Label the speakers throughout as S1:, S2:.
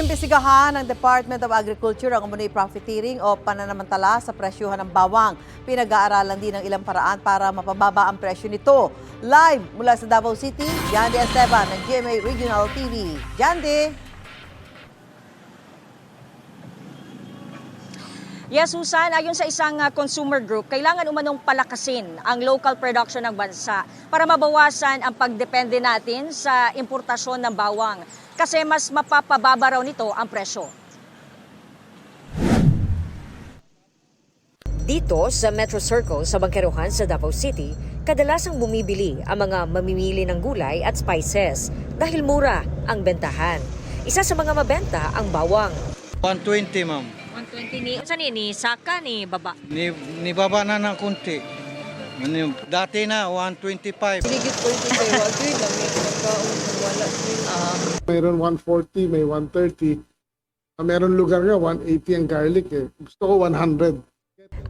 S1: Iniimbestigahan ng Department of Agriculture ang umano'y profiteering o pananamantala sa presyuhan ng bawang. Pinag-aaralan din ng ilang paraan para mapababa ang presyo nito. Live mula sa Davao City, Yandy Esteban ng GMA Regional TV. Yandy!
S2: Yes, Susan, ayon sa isang consumer group, kailangan umanong palakasin ang local production ng bansa para mabawasan ang pagdepende natin sa importasyon ng bawang kasi mas mapapababa raw nito ang presyo.
S3: Dito sa Metro Circle sa Bangkerohan sa Davao City, kadalasang bumibili ang mga mamimili ng gulay at spices dahil mura ang bentahan. Isa sa mga mabenta ang bawang.
S4: 120, ma'am.
S2: 120 ni, saan ni Saka ni Baba?
S4: Ni baba na ng kunti. Dati na, 125.
S5: Higit po ito kay Wagner na may nagkaon kung wala.
S6: Mayroon 140, may 130. Meron lugar nga, 180 ang garlic eh. Gusto ko 100.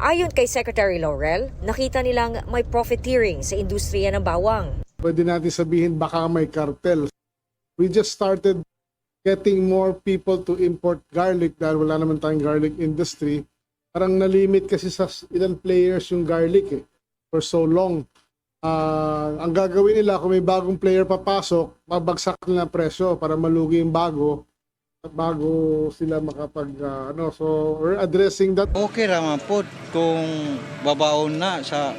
S3: Ayon kay Secretary Laurel, nakita nilang may profiteering sa industriya ng bawang.
S6: Pwede natin sabihin baka may cartel. We just started getting more people to import garlic dahil wala naman tayong garlic industry. Parang nalimit kasi sa ilang players yung garlic eh, for so long. Ang gagawin nila kung may bagong player papasok, mabagsak nila ang presyo para malugi yung bago sila makapag so we're addressing that.
S4: Okay raman po kung babaon na sa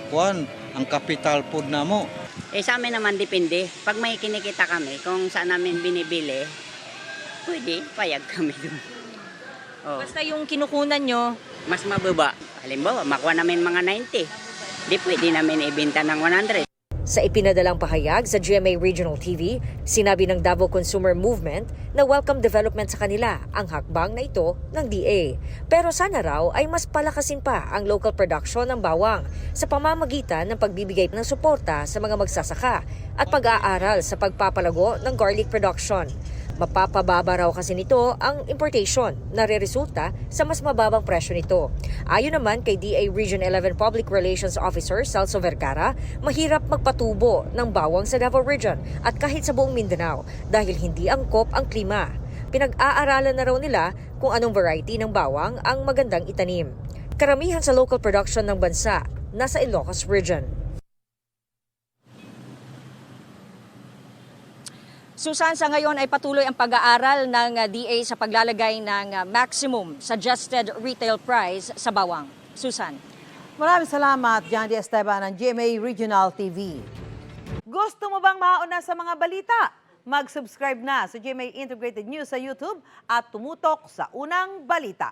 S4: ang capital po na mo.
S7: Sa amin naman depende. Pag may kinikita kami, kung saan namin binibili, pwede, payag kami doon. Oh.
S2: Basta yung kinukunan nyo,
S7: Mas mababa. Halimbawa, makuha namin mga 90. Di pwede namin ibenta ng 100.
S3: Sa ipinadalang pahayag sa GMA Regional TV, sinabi ng Davao Consumer Movement na welcome development sa kanila ang hakbang na ito ng DA. Pero sana raw ay mas palakasin pa ang local production ng bawang sa pamamagitan ng pagbibigay ng suporta sa mga magsasaka at pag-aaral sa pagpapalago ng garlic production. Mapapababa raw kasi nito ang importation na reresulta sa mas mababang presyo nito. Ayon naman kay DA Region 11 Public Relations Officer Celso Vergara, mahirap magpatubo ng bawang sa Davao Region at kahit sa buong Mindanao dahil hindi angkop ang klima. Pinag-aaralan na raw nila kung anong variety ng bawang ang magandang itanim. Karamihan sa local production ng bansa nasa Ilocos Region.
S2: Susan, sa ngayon ay patuloy ang pag-aaral ng DA sa paglalagay ng maximum suggested retail price sa bawang. Susan.
S1: Maraming salamat, Yandy Esteban ng GMA Regional TV. Gusto mo bang mauna sa mga balita? Mag-subscribe na sa GMA Integrated News sa YouTube at tumutok sa unang balita.